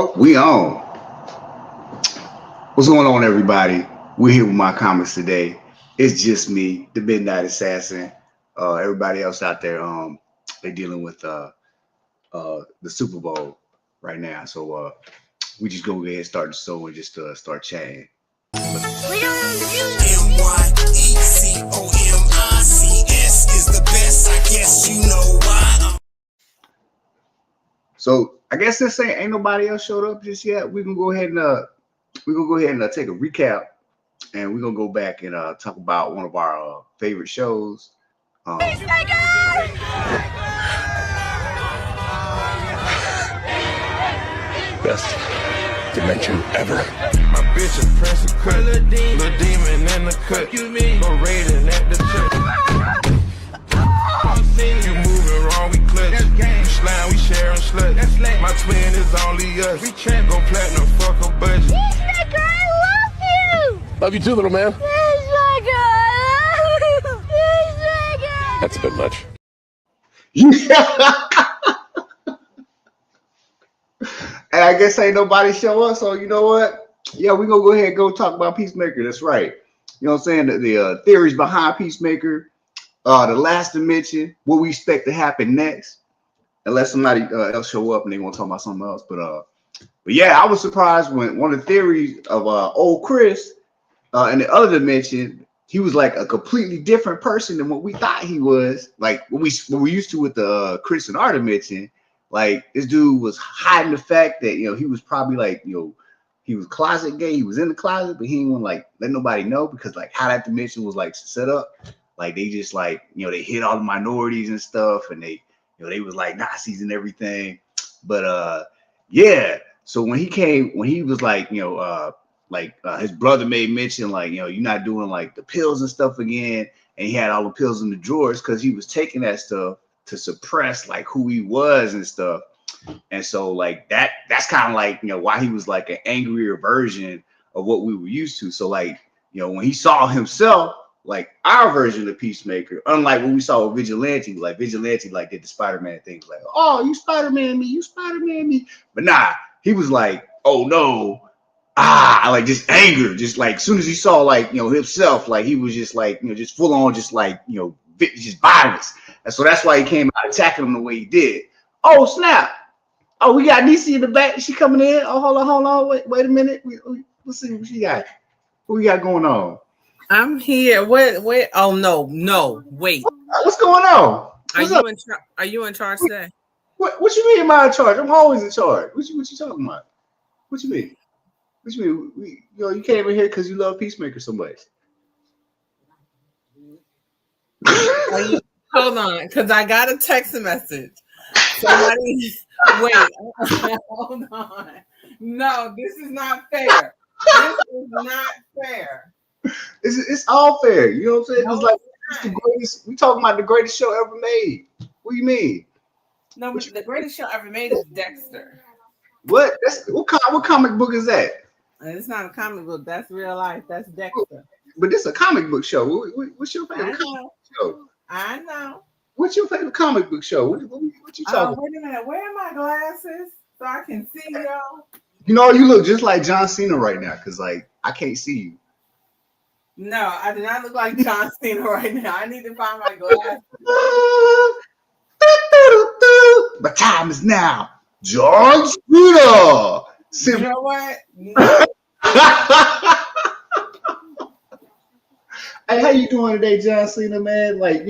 Oh, we on. What's going on, everybody? We're here with my comments today. It's just me, the Midnight Assassin. Everybody else out there, they dealing with the Super Bowl right now. So we just go ahead and start the show and just start chatting. MYECOMICS is the best. I guess you know why. So I guess this ain't nobody else showed up just yet. We're gonna go ahead and take a recap, and we're gonna go back and talk about one of our favorite shows. Best dimension ever. My bitch a prince of cut, little demon in the cut. You mean? Go raiding at the church. You moving wrong, we clutch. You slime, we sharing slut. My twin is only us. We can't go platinum, fuck a budget. Peacemaker, I love you. Love you too, little man. Peacemaker, I love you. Peacemaker. That's a bit much. And I guess ain't nobody show up, so you know what? Yeah, we're gonna go ahead and go talk about Peacemaker. That's right. You know what I'm saying? The theories behind Peacemaker, the last dimension, what we expect to happen next, unless somebody else show up and they want to talk about something else. But yeah, I was surprised when one of the theories of old Chris in the other dimension, he was like a completely different person than what we thought he was. Like what we used to with the Chris in our dimension. Like this dude was hiding the fact that he was probably like he was closet gay. He was in the closet, but he didn't want to like let nobody know because like how that dimension was like set up. Like they just like they hit all the minorities and stuff, and they they was like Nazis and everything. But yeah. So when he was like his brother made mention like you're not doing like the pills and stuff again, and he had all the pills in the drawers because he was taking that stuff to suppress like who he was and stuff. And so like that's kind of like why he was like an angrier version of what we were used to. So like when he saw himself like our version of Peacemaker, unlike what we saw with Vigilante, like Vigilante like did the Spider-Man things like, oh, you Spider-Man me, you Spider-Man me. But nah, he was like, oh no, like just anger, just like as soon as he saw like himself, like he was just like just full on just like just violence. And so that's why he came out attacking him the way he did. Oh snap! Oh, we got Niecy in the back. She coming in. Oh, hold on. Wait a minute. Let's see what she got. What we got going on? I'm here. Wait. Oh no. Wait. What's going on? Are you in charge today? What you mean? Am I in charge? I'm always in charge. What you talking about? What you mean? What you mean? You came in here because you love Peacemaker so much. Hold on, because I got a text message. Somebody, wait, hold on. No, this is not fair. This is not fair. It's all fair. You know what I'm saying? No, it's like it's the greatest. We talking about the greatest show ever made. What do you mean? No, but the greatest show ever made is Dexter. What? What comic book is that? It's not a comic book. That's real life. That's Dexter. But this is a comic book show. What's your favorite comic book show? I know. What's your favorite comic book show? What you talking about? Wait a minute. Where are my glasses so I can see y'all? You look just like John Cena right now because like I can't see you. No, I do not look like John Cena right now. I need to find my glasses. My time is now. John Cena. You know what? No. Hey, how you doing today, John Cena, man? Like,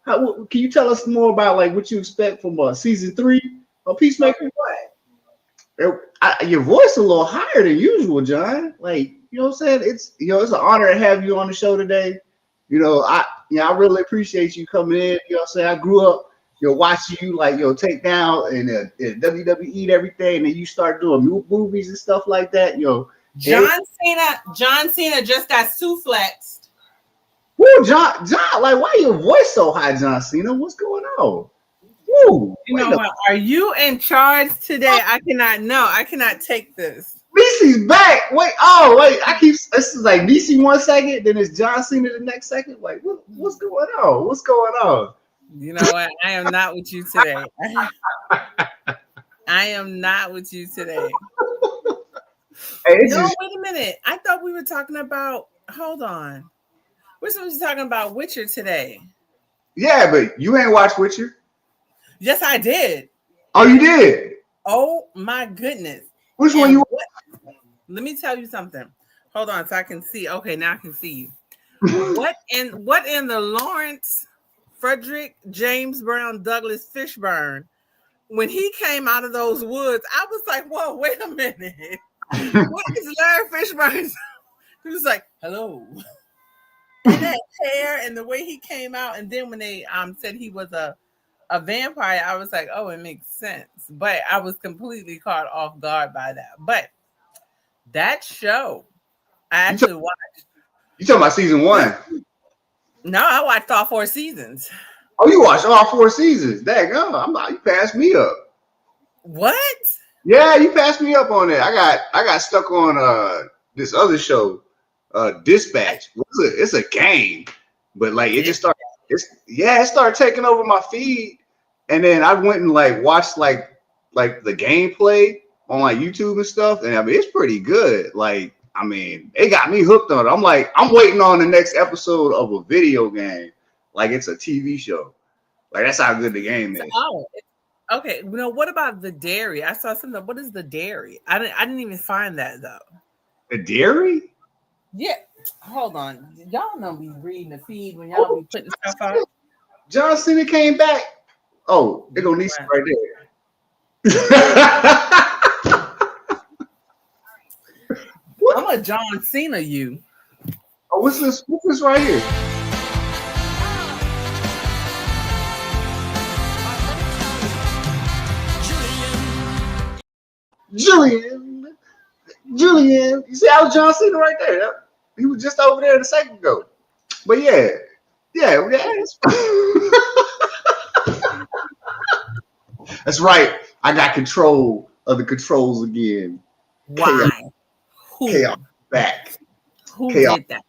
how can you tell us more about like what you expect from season 3 of Peacemaker? Your voice a little higher than usual, John. Like, you know what I'm saying? It's it's an honor to have you on the show today. I really appreciate you coming in. You know what I'm saying? I grew up, watching you like take down and WWE and everything, and then you start doing movies and stuff like that. John Cena just got suplexed. Woo, John, like why your voice so high, John Cena? What's going on? Woo, you know what? Are you in charge today? I cannot take this. Niecy's back. Wait. This is like Niecy 1 second, then it's John Cena the next second. Like, what's going on? What's going on? You know what? I am not with you today. I I am not with you today. Hey, it's No, just, wait a minute. I thought we were talking about. Hold on. We're supposed to be talking about Witcher today. yeah, but you ain't watched Witcher. Yes, I did. Oh, you did. Oh my goodness. Which one And you? let me tell you something. Hold on, so I can see. Okay, now I can see you. What in the Lawrence Frederick James Brown Douglas Fishburne? When he came out of those woods, I was like, "Whoa, wait a minute! What is Larry Fishburne?" He was like, "Hello," and that hair and the way he came out, and then when they said he was a vampire, I was like, "Oh, it makes sense." But I was completely caught off guard by that. But that show, I actually watched. You talking about season 1? No, I watched all 4 seasons. Oh, you watched all 4 seasons. Daggone, I'm not. You passed me up. What? Yeah, you passed me up on that. I got stuck on this other show, Dispatch. It's a game, but like it just started. It started taking over my feed, and then I went and like watched like the gameplay on like YouTube and stuff, and I mean it's pretty good. Like I mean, they got me hooked on it. I'm like I'm waiting on the next episode of a video game, like it's a TV show. Like that's how good the game is. Oh, okay. No, what about the dairy? I saw something. What is the dairy? I didn't even find that though. The dairy? Yeah. Hold on. Y'all know me reading the feed when y'all be putting stuff out. John Cena came back. Oh, they're gonna need some right there. I'm a John Cena you. Oh, what's this? What's this right here? Julian. You see, I was John Cena right there. He was just over there a second ago. But yeah. That's right. I got control of the controls again. Why? Chaos back. Who Chaos. did that?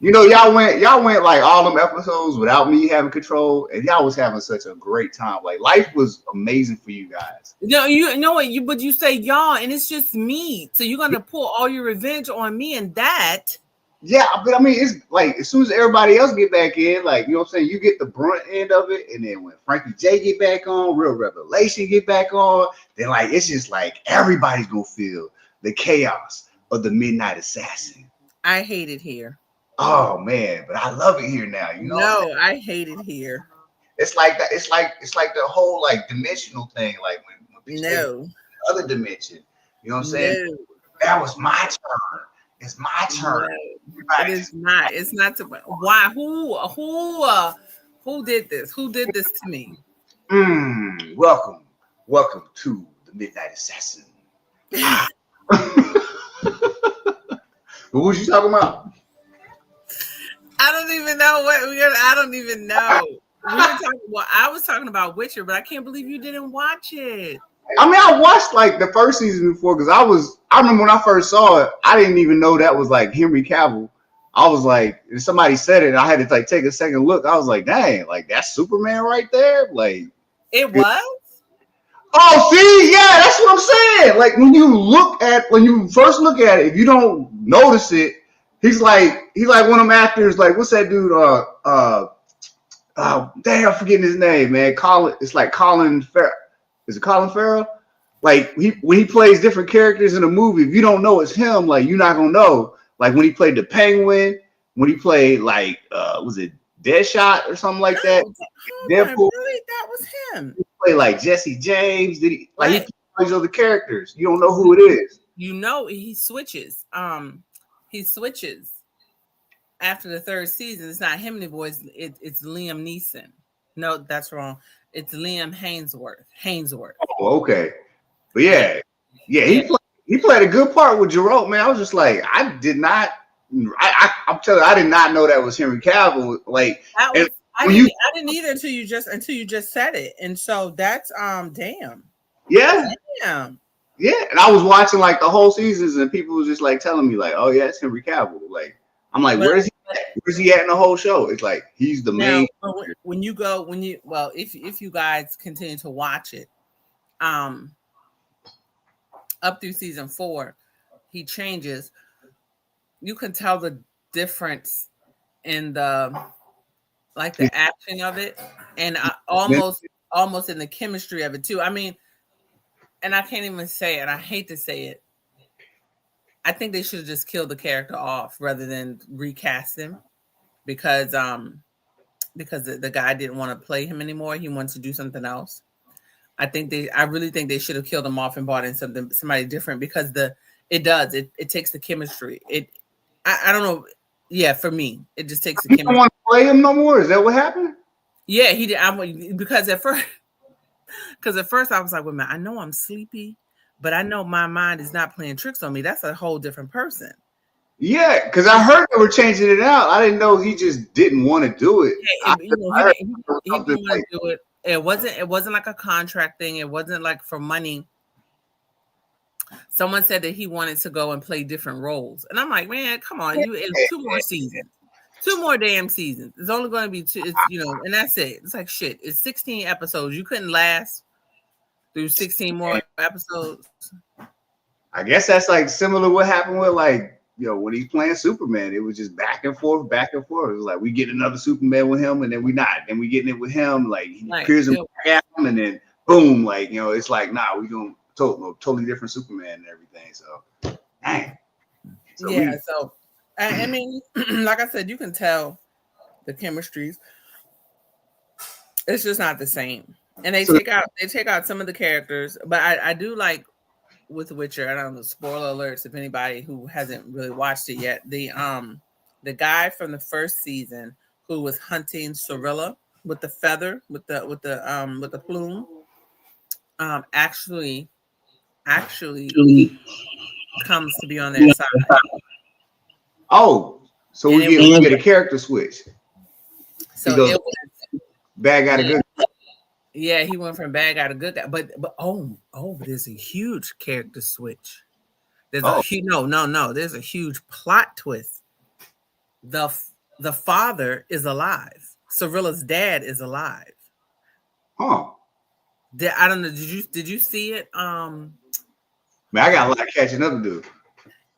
You know, y'all went like all them episodes without me having control, and y'all was having such a great time. Like life was amazing for you guys. No, you know what? But you say y'all, and it's just me. So you're gonna pull all your revenge on me, and that. Yeah, but I mean, it's like as soon as everybody else get back in, like you know what I'm saying, you get the brunt end of it, and then when Frankie J get back on, Real Revelation get back on, then like it's just like everybody's gonna feel the chaos of the Midnight Assassin. I hate it here. Oh man, but I love it here now. You know, no, I hate it here. It's like that. It's like the whole like dimensional thing. Like when no other dimension. You know what I'm saying? No. That was my turn. It's my turn. No, it is not. It's not. Why? Who did this? Who did this to me? Welcome to the Midnight Assassin. What was you talking about? I don't even know I don't even know. I was talking about Witcher, but I can't believe you didn't watch it. I mean, I watched like the first season before because I remember when I first saw it, I didn't even know that was like Henry Cavill. I was like, if somebody said it, and I had to like take a second look. I was like, dang, like that's Superman right there. Like it was. Oh, see, yeah, that's what I'm saying. Like when you first look at it, if you don't notice it, he's like one of them actors. Like what's that dude? Damn, I'm forgetting his name, man. It's like Colin Farrell. Is it Colin Farrell? Like when he plays different characters in a movie, if you don't know it's him, like you're not gonna know. Like when he played the Penguin, when he played like was it Deadshot or something like that? Deadpool. Really, that was him. He played like Jesse James. Did he like he plays other characters? You don't know who it is. You know he switches. He switches after the third season. It's not him anymore. It's Liam Neeson. No, that's wrong. It's Liam Hainsworth. Oh, okay. But yeah. He played a good part with Jerome, man. I was just like, I'm telling you, I did not know that was Henry Cavill. Like I didn't either until you just said it. And so that's damn. Yeah. Damn. Yeah. And I was watching like the whole seasons and people was just like telling me like, oh yeah, it's Henry Cavill. Like I'm like, where's he at? Where's he at in the whole show? It's like he's the main. If you guys continue to watch it, up through season 4, he changes. You can tell the difference in the action of it, and almost in the chemistry of it too. I mean, and I can't even say it, and I hate to say it. I think they should have just killed the character off rather than recast him because the guy didn't want to play him anymore. He wants to do something else. I really think they should have killed him off and brought in somebody different because it takes the chemistry. I don't know. Yeah, for me, it just takes the chemistry. You don't want to play him no more? Is that what happened? Yeah, he did. Because at first I was like, wait a minute, I know I'm sleepy, but I know my mind is not playing tricks on me. That's a whole different person. Yeah, because I heard they were changing it out. I didn't know he just didn't want to do it. Yeah, he didn't want to do it. It wasn't like a contract thing. It wasn't like for money. Someone said that he wanted to go and play different roles, and I'm like, man, come on, it's 2 more seasons, 2 more damn seasons. It's only going to be 2, and that's it. It's like shit. It's 16 episodes. You couldn't last through 16 more episodes. I guess that's like similar to what happened with when he's playing Superman. It was just back and forth, back and forth. It was like we get another Superman with him, and then we not. Then we getting it with him. Like he appears in back at him, and then boom, it's like nah, we gonna totally different Superman and everything. So, dang. So I mean, like I said, you can tell the chemistries. It's just not the same, and they take out some of the characters. But I do like with Witcher. I don't know, spoiler alerts if anybody who hasn't really watched it yet. The guy from the first season who was hunting Cirilla with the feather with the plume actually comes to be on their side. Oh, so we get a character switch. So it was bad guy to good guy. Yeah, he went from bad guy to good guy. But there's a huge character switch. There's there's a huge plot twist. The father is alive. Cirilla's dad is alive. Huh. I don't know. Did you see it? Man, I got a lot of catching up to do.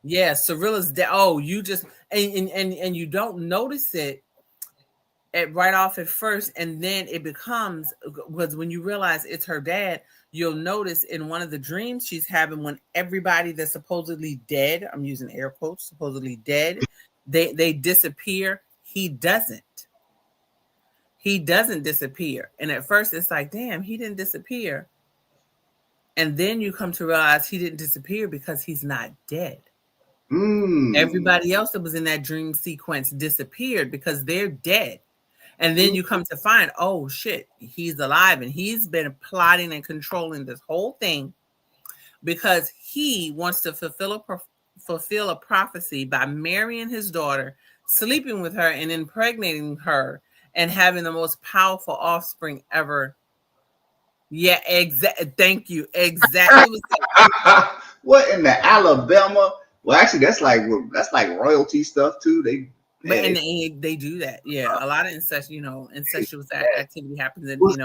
Yeah, Cirilla's dad. Oh, you just and you don't notice it right off at first, and then it becomes, because when you realize it's her dad, you'll notice in one of the dreams she's having when everybody that's supposedly dead, I'm using air quotes, supposedly dead, they disappear. He doesn't disappear. And at first it's like, damn, he didn't disappear. And then you come to realize he didn't disappear because he's not dead. Everybody else that was in that dream sequence disappeared because they're dead. And then you come to find, oh shit, he's alive, and he's been plotting and controlling this whole thing because he wants to fulfill a prophecy by marrying his daughter, sleeping with her, and impregnating her, and having the most powerful offspring ever. Yeah, thank you. Exactly. What in the Alabama? Well, actually, that's like royalty stuff too. They do that. Yeah, a lot of incestuous activity happens. And what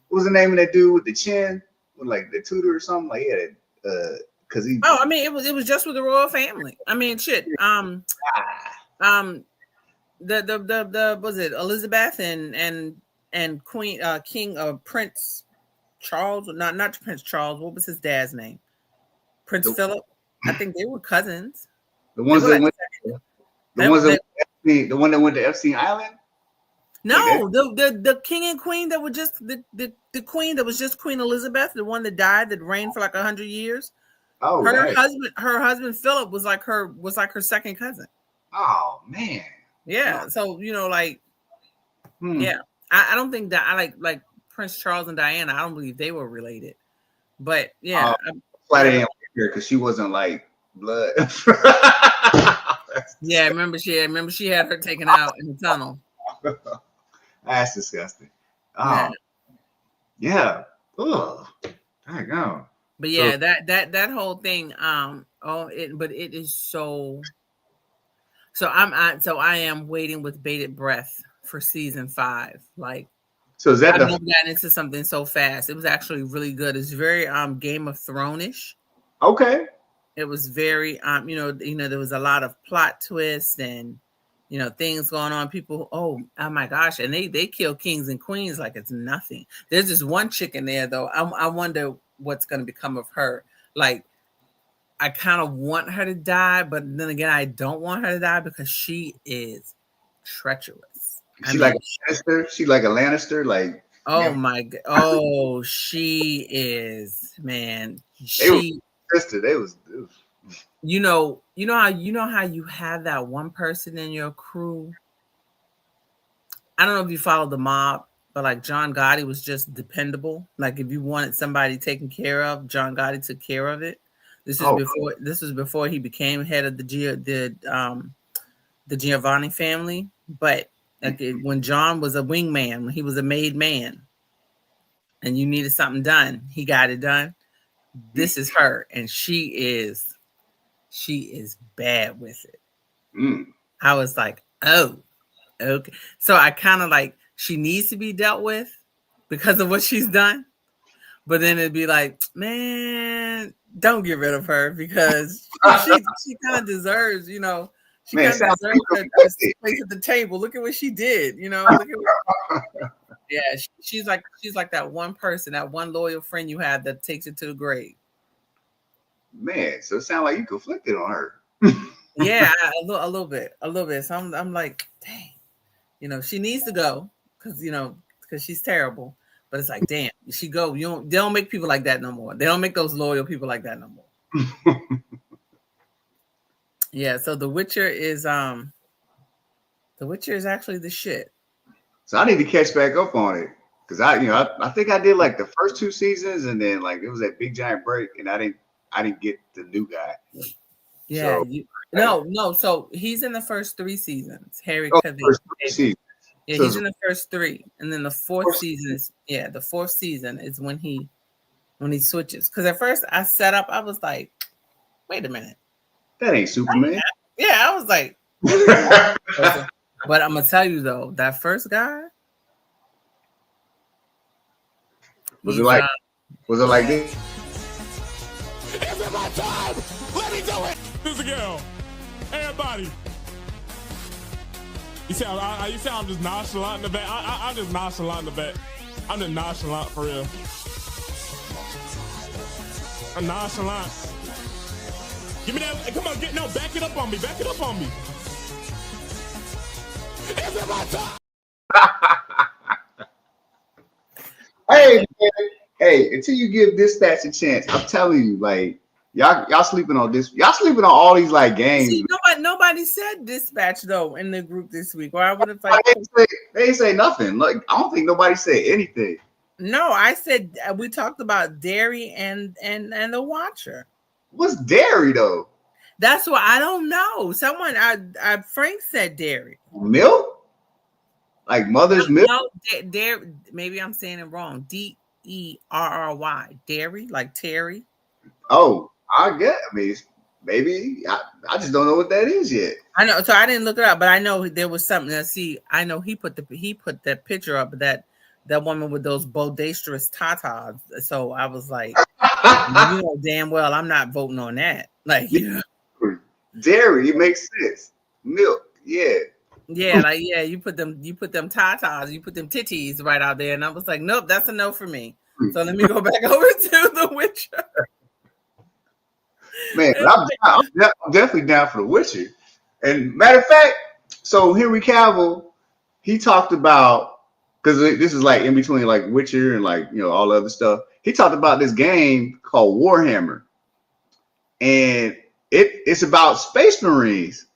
was the name of that dude with the chin, with like the tutor or something? Like because he. Oh, I mean, it was just with the royal family. I mean, shit. The was it Elizabeth and Queen Prince Charles? Not Prince Charles. What was his dad's name? Prince Philip. I think they were cousins. The ones that went. The one that went to Epstein Island? No, the king and queen that were just the queen that was just Queen Elizabeth, the one that died, that reigned for like 100 years. Oh, her husband Philip was like her second cousin. Oh man. Yeah. So yeah. I don't think that I like Prince Charles and Diana. I don't believe they were related. But yeah. I didn't because she wasn't like blood. Yeah, remember she had her taken out in the tunnel. That's disgusting. Yeah. Ugh. I go. But yeah, that whole thing. But it is so. So I am waiting with bated breath for season 5. Like, so is that I've never gotten into something so fast. It was actually really good. It's very Game of Thrones-ish. Okay. It was very there was a lot of plot twists and things going on. People, oh my gosh, and they kill kings and queens like it's nothing. There's just one chick in there though. I wonder what's going to become of her. Like, I kind of want her to die, but then again, I don't want her to die because she is treacherous. She like a Lannister. She like a Lannister. Like, oh my god, oh, she is, man. They were sister. They was. You know how you have that one person in your crew. I don't know if you follow the mob, but like John Gotti was just dependable. Like if you wanted somebody taken care of, John Gotti took care of it. This was before he became head of the Giovanni family. But like when John was a wingman, when he was a made man, and you needed something done, he got it done. This is her, and she is bad with it. I was like, oh, okay. So I kind of like, she needs to be dealt with because of what she's done. But then it'd be like, man, don't get rid of her because she kind of deserves, she kind of deserves a place at the table. Look at what she did, yeah, she's like that one person, that one loyal friend you have that takes it to the grave. Man, so it sounds like you conflicted on her. Yeah, a little bit. So I'm like, dang, she needs to go because she's terrible. But it's like, damn, she go. They don't make people like that no more. They don't make those loyal people like that no more. Yeah, so The Witcher is actually the shit. So I need to catch back up on it because I think I did like the first 2 seasons and then like it was that big giant break and I didn't get the new guy. Yeah, so, no. So he's in the first 3 seasons. Harry Cavill. First 3 seasons. Yeah, so he's in the first 3, and then the fourth season is when he switches. Because at first I was like, wait a minute, that ain't Superman. Yeah, I was like, but I'm gonna tell you though, that first guy was it like this? Is it my time? Let me do it. This is a girl. Everybody. You sound I'm just nonchalant in the back. I'm just nonchalant in the back. I'm just nonchalant for real. I'm nonchalant. Give me that. Come on, back it up on me. Back it up on me. Is it my time? Hey, until you give Dispatch a chance, I'm telling you, like, y'all sleeping on this. Y'all sleeping on all these like games. See, nobody said Dispatch though in the group this week. Or I would have like they ain't say nothing. Like I don't think nobody said anything. No, I said we talked about Derry and the Watcher. What's Derry though? That's what I don't know. Someone Frank said Derry. Milk? Like mother's milk? No, Derry. Maybe I'm saying it wrong. Derry, Derry, like Terry. Oh, I mean, maybe I just don't know what that is yet. I know, so I didn't look it up, but I know there was something. I know he put that picture up, that woman with those bodacious tatas. So I was like, damn well, I'm not voting on that. Like, Dairy, it makes sense. Milk, yeah. Yeah, like you put them tatas, you put them titties right out there, and I was like, nope, that's a no for me. So let me go back over to The Witcher. Man, I'm definitely down for The Witcher. And matter of fact, so Henry Cavill, he talked about, because this is like in between like Witcher and like all the other stuff. He talked about this game called Warhammer, and it's about Space Marines,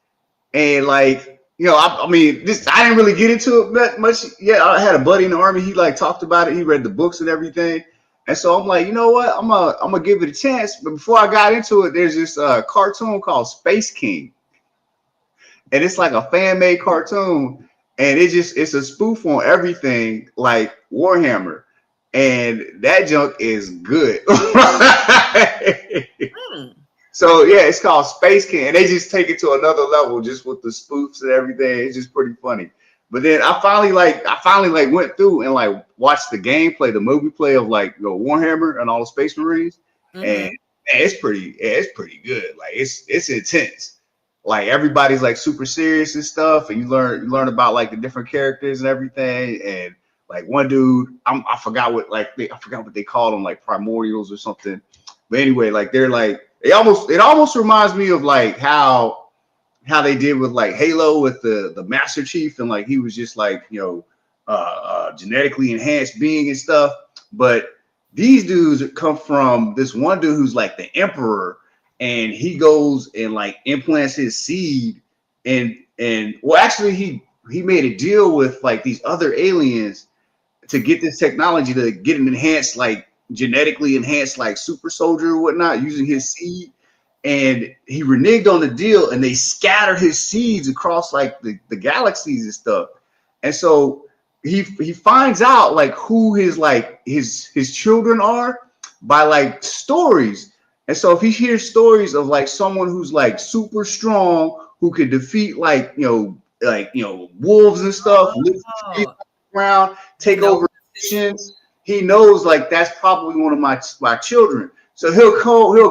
and like. I mean, I didn't really get into it that much yet. I had a buddy in the army. He like talked about it. He read the books and everything. And so I'm like, you know what? I'm gonna give it a chance. But before I got into it, there's this cartoon called Space King, and it's like a fan made cartoon, and it's a spoof on everything like Warhammer, and that junk is good. So yeah, it's called Space King, and they just take it to another level just with the spoofs and everything. It's just pretty funny. But then I finally went through and like watched the gameplay, the movie play of like Warhammer and all the Space Marines, and it's pretty good. Like it's intense. Like everybody's like super serious and stuff, and you learn about like the different characters and everything. And like one dude, I forgot what I forgot what they call them, like primordials or something. But anyway, like they're like it almost reminds me of like how they did with like Halo with the Master Chief, and like he was just like genetically enhanced being and stuff. But these dudes come from this one dude who's like the emperor, and he goes and like implants his seed, and well, actually he made a deal with like these other aliens to get this technology to get an enhanced, like genetically enhanced, like super soldier or whatnot using his seed. And he reneged on the deal, and they scattered his seeds across like the galaxies and stuff. And so he finds out like who his children are by like stories. And so if he hears stories of like someone who's like super strong, who could defeat wolves and stuff, Oh, around, take over nations, he knows like that's probably one of my children. So he'll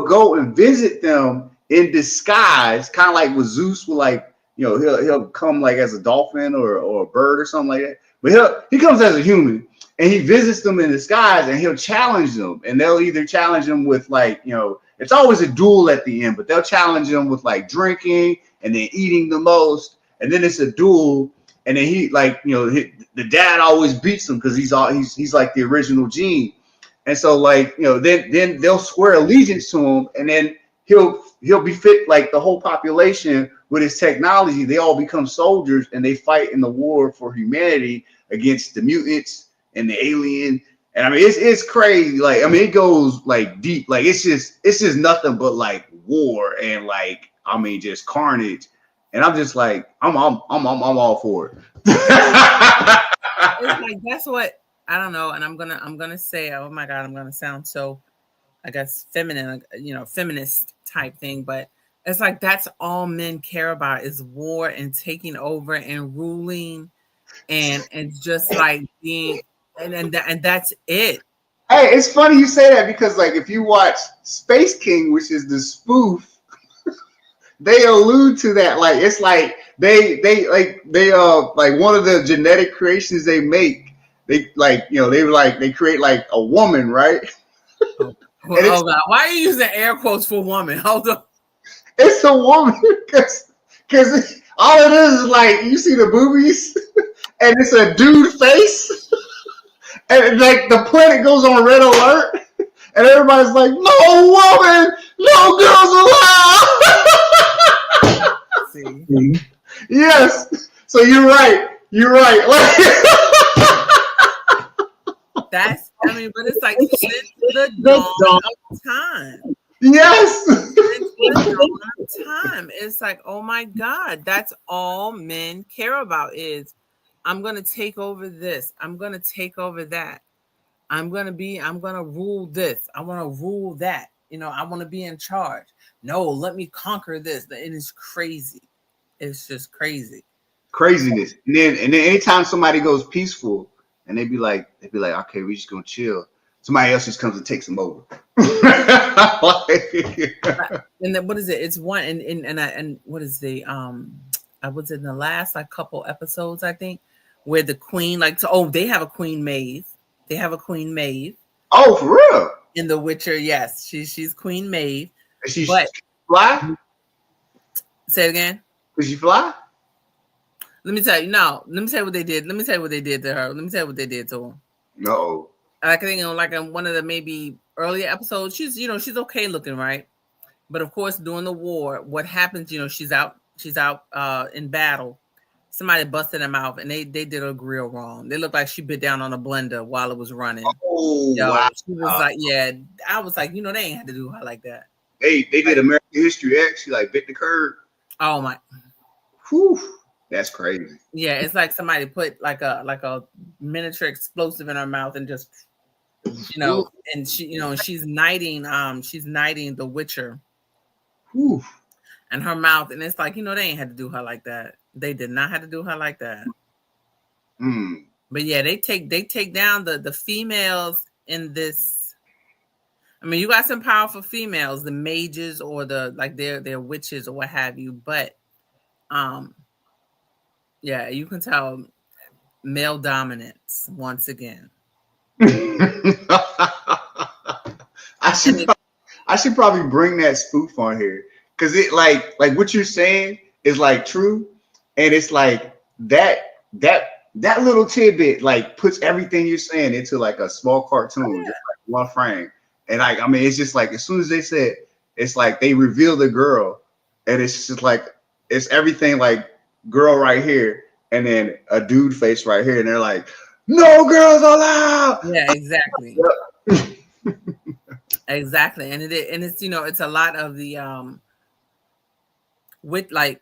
go and visit them in disguise, kind of like with Zeus will like, he'll come like as a dolphin or a bird or something like that. But he comes as a human, and he visits them in disguise, and he'll challenge them. And they'll either challenge them with like, it's always a duel at the end, but they'll challenge them with like drinking and then eating the most. And then it's a duel. And then he like, the dad always beats him because he's like the original gene. And so like, then they'll swear allegiance to him, and then he'll befit like the whole population with his technology. They all become soldiers, and they fight in the war for humanity against the mutants and the alien. And I mean, it's crazy. Like, I mean, it goes like deep. Like it's just nothing but like war and like, I mean, just carnage. And I'm just like, I'm all for it. it's like that's what I don't know. And I'm gonna say, oh my God, I'm gonna sound so, I guess, feminine, feminist type thing. But it's like that's all men care about is war and taking over and ruling, and just like being, and that's it. Hey, it's funny you say that because like if you watch Space King, which is the spoof, they allude to that. Like it's like they like one of the genetic creations they make. They like they create like a woman, right? Oh God, why are you using air quotes for woman? Hold on. It's a woman because all it is like you see the boobies and it's a dude face, and like the planet goes on red alert, and everybody's like, "No woman, no girls allowed." See. Yes. So you're right. Like, that's, I mean, but it's like since the dawn of time. yes. Since the dawn of time. It's like, oh my God, that's all men care about is I'm gonna take over this. I'm gonna take over that. I'm gonna rule this. I want to rule that. I want to be in charge. No, let me conquer this. It is crazy. It's just crazy. Craziness. And then anytime somebody goes peaceful and they be like, okay, we just gonna chill. Somebody else just comes and takes them over. And then what is it? It's one and what is the I was in the last like couple episodes, I think, where the queen they have a queen Maeve. They have a Queen Maeve. Oh, for real? In The Witcher, yes. She's Queen Maeve. She fly? Say it again. Does she fly? Let me tell you. No, let me tell you what they did. Let me tell you what they did to her. Let me tell you what they did to her. No. I think in one of the maybe earlier episodes, she's okay looking, right? But of course, during the war, what happens? She's out in battle. Somebody busted her mouth, and they did her grill wrong. They looked like she bit down on a blender while it was running. Oh, wow. She was like, yeah. I was like, they ain't had to do her like that. They did American History X. She like bit the curb. Oh my. Whew. That's crazy. Yeah, it's like somebody put like a miniature explosive in her mouth and just, and she, she's knighting the Witcher. Whew. And her mouth, and it's like, they ain't had to do her like that. They did not have to do her like that. But yeah, they take down the females in this. I mean, you got some powerful females, the mages or the like they're witches or what have you, but yeah, you can tell male dominance once again. I should I should probably bring that spoof on here because it like what you're saying is like true, and it's like that little tidbit like puts everything you're saying into like a small cartoon, just like one frame. And like I mean, it's just like as soon as they said, it's like they reveal the girl, and it's just like it's everything like girl right here, and then a dude face right here, and they're like, no girls allowed. Yeah, exactly. Exactly. And it's it's a lot of the with like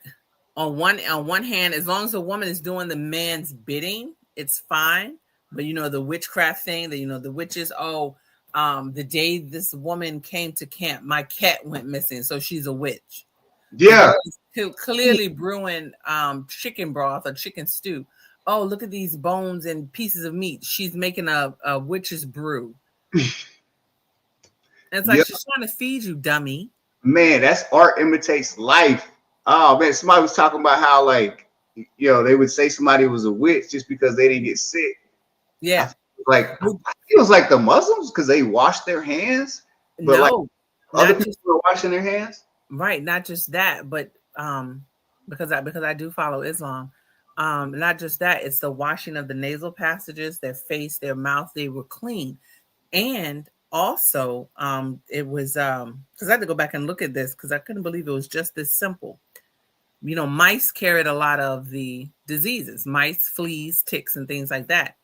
on one hand, as long as a woman is doing the man's bidding, it's fine. But the witchcraft thing, the witches, the day this woman came to camp, my cat went missing, so she's a witch. Yeah. Clearly brewing chicken broth or chicken stew. Oh, look at these bones and pieces of meat. She's making a witch's brew. It's like she's trying to feed you, dummy. Man, that's art imitates life. Oh man, somebody was talking about how like they would say somebody was a witch just because they didn't get sick. Yeah, it was like the Muslims because they washed their hands, but no, like other people were washing their hands. Right, not just that, but because I do follow Islam. Not just that, it's the washing of the nasal passages, their face, their mouth, they were clean. And also, it was because I had to go back and look at this because I couldn't believe it was just this simple. Mice carried a lot of the diseases, mice, fleas, ticks, and things like that.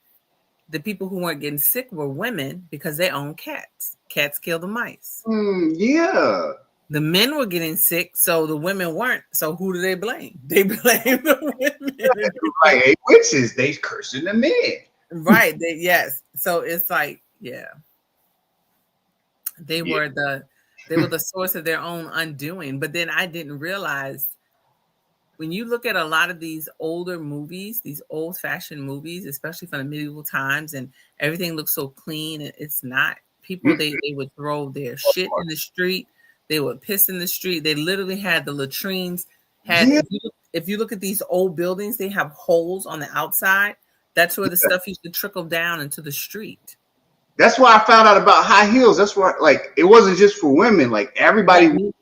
The people who weren't getting sick were women because they own cats. Cats kill the mice. Yeah. The men were getting sick, so the women weren't. So who do they blame? They blame the women. Right, hey, witches, they cursing the men. Right. Yes. So it's like, yeah. They were the source of their own undoing. But then I didn't realize when you look at a lot of these older movies, these old-fashioned movies, especially from the medieval times, and everything looks so clean, and it's not. People they would throw their shit in the street. They would piss in the street. They literally had the latrines. If you look at these old buildings, they have holes on the outside. That's where the stuff used to trickle down into the street. That's why I found out about high heels. That's why, like, it wasn't just for women. Like everybody,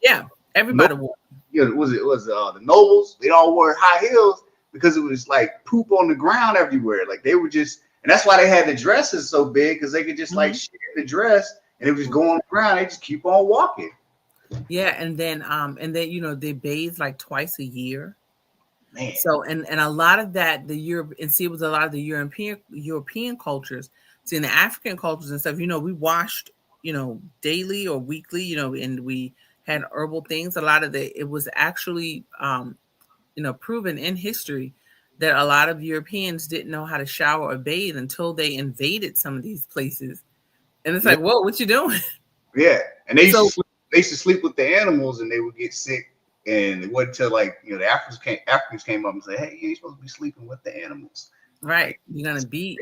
everybody wore. It was the nobles. They all wore high heels because it was like poop on the ground everywhere. Like they were just, and that's why they had the dresses so big because they could just like share the dress and it would just go on the ground. They just keep on walking. Yeah, and then they bathe like twice a year. Man. So and a lot of that it was a lot of the European cultures. See, in the African cultures and stuff, we washed, daily or weekly, and we had herbal things. A lot of it was actually proven in history that a lot of Europeans didn't know how to shower or bathe until they invaded some of these places. And it's like, whoa, what you doing? Yeah. And they used to sleep with the animals and they would get sick. And it wasn't until like, the Africans came up and said, hey, you're supposed to be sleeping with the animals. Right. You're going to be,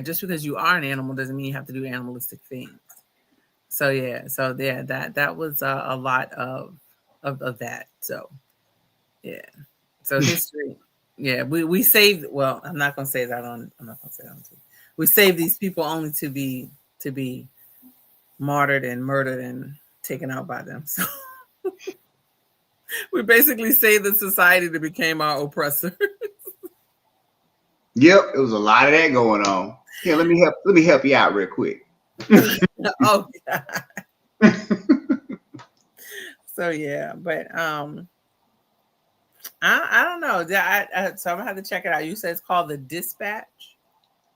just because you are an animal doesn't mean you have to do animalistic things. So, that was a lot of that. So, yeah. So history. Yeah. We saved, well, I'm not going to say that on TV. We saved these people only to be martyred and murdered and taken out by them. So we basically saved the society that became our oppressor. Yep, it was a lot of that going on. Here, let me help you out real quick. Oh God. So yeah, but I don't know. So I'm gonna have to check it out. You said it's called The Dispatch.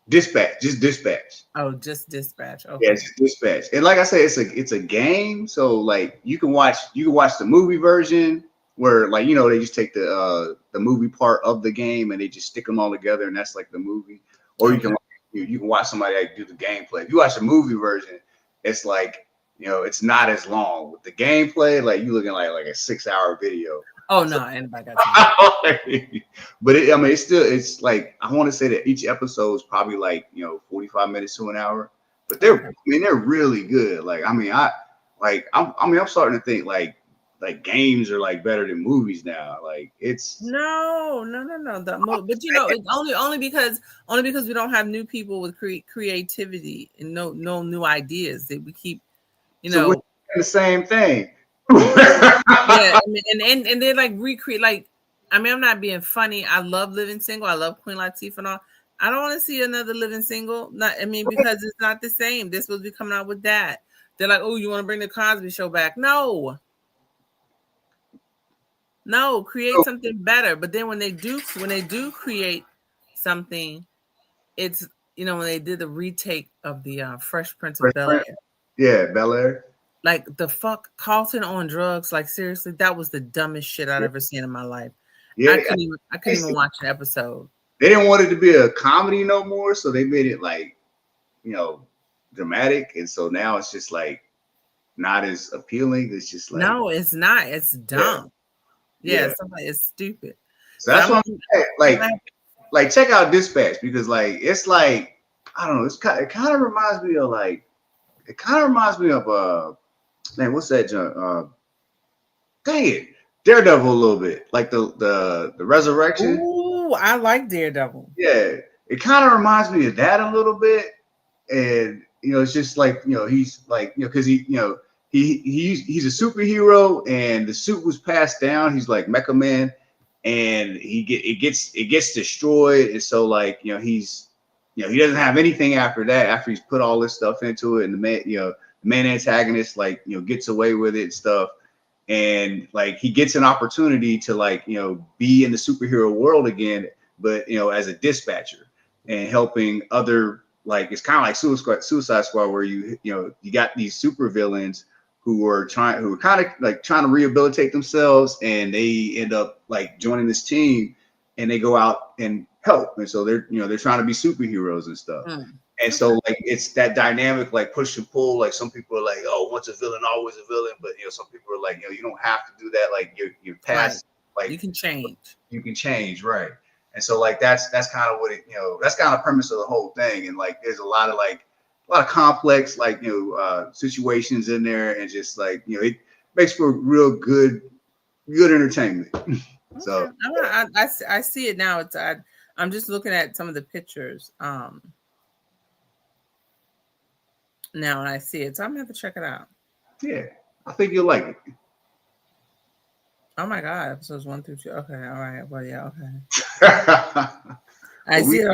Dispatch, just Dispatch. Oh, just Dispatch. Okay. Yeah, it's just Dispatch. And like I said, it's a game. So like you can watch the movie version where like they just take the movie part of the game and they just stick them all together and that's like the movie. Or you can watch somebody like do the gameplay. If you watch the movie version, it's like it's not as long. With the gameplay, like you looking like a 6-hour video. Oh no, anybody got time. But it's like I want to say that each episode is probably like 45 minutes to an hour. but they're really good. Like I'm starting to think like games are like better than movies now. Like it's no. But you know, it's only because we don't have new people with creativity and no new ideas that we keep. You know, we're the same thing. Yeah, I mean, and they like recreate. Like, I mean, I'm not being funny. I love Living Single. I love Queen Latifah and all. I don't want to see another Living Single. Because it's not the same. They're supposed to be coming out with that. They're like, oh, you want to bring the Cosby Show back? No, create something better. But then when they do create something, it's when they did the retake of the Fresh Prince of Bel-Air. Yeah, Bel-Air. Like the fuck, Carlton on drugs. Like seriously, that was the dumbest shit I've ever seen in my life. Yeah, I couldn't even watch an episode. They didn't want it to be a comedy no more, so they made it like, dramatic, and so now it's just like not as appealing. It's just like no, it's not. It's dumb. Yeah. It's stupid. So that's what I'm saying. Like check out Dispatch because like it's like I don't know. It kind of reminds me of man, what's that junk? Dang it, Daredevil a little bit, like the Resurrection. Ooh, I like Daredevil. Yeah, it kind of reminds me of that a little bit, and it's just like he's like because he's a superhero, and the suit was passed down. He's like Mecha Man, and it gets destroyed, and so like he's he doesn't have anything after that. After he's put all this stuff into it, and the main antagonist like gets away with it and stuff, and like he gets an opportunity to like be in the superhero world again, but as a dispatcher and helping other, like it's kind of like Suicide Squad where you got these super villains who are kind of trying to rehabilitate themselves, and they end up like joining this team, and they go out and help, and so they're trying to be superheroes and stuff. And so like it's that dynamic, like push and pull. Like some people are like, oh, once a villain, always a villain. But some people are like, you don't have to do that. Like you're past, like you can change, right? And so like that's kind of what it, that's kind of premise of the whole thing. And like there's a lot of complex like situations in there, and just like it makes for real good entertainment. So I see it now. I'm just looking at some of the pictures. Now and I see it, so I'm gonna have to check it out. Yeah, I think you'll like it. Oh my god, episodes 1 through 2. Okay, all right. Well, yeah, okay. I see it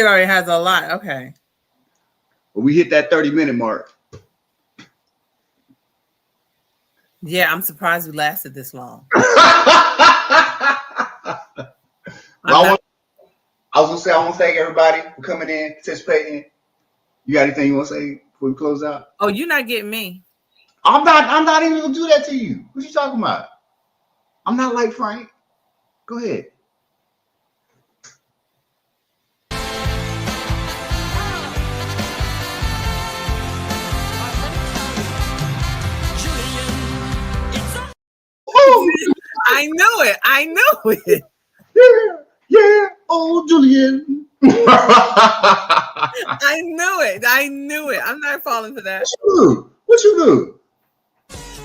already has a lot. Okay. Well, we hit that 30-minute mark. Yeah, I'm surprised we lasted this long. I was gonna say I want to thank everybody for coming in, participating. You got anything you want to say before we close out? Oh, you're not getting me. I'm not even gonna do that to you. What you talking about? I'm not like Frank. Go ahead. I knew it. Yeah. Oh, Julian. I knew it. I'm not falling for that. What you do? Is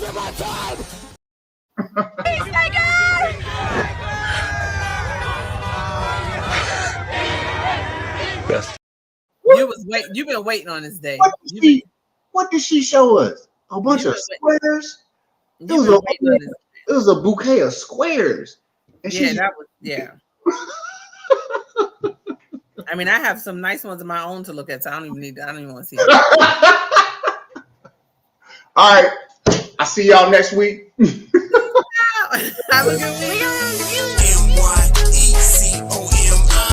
it my time? Yes. You've been waiting on this day. What did she show us? A bunch of squares. It was a bouquet of squares. And I mean, I have some nice ones of my own to look at, so I don't even want to see it. All right. I'll see y'all next week. Have a good week.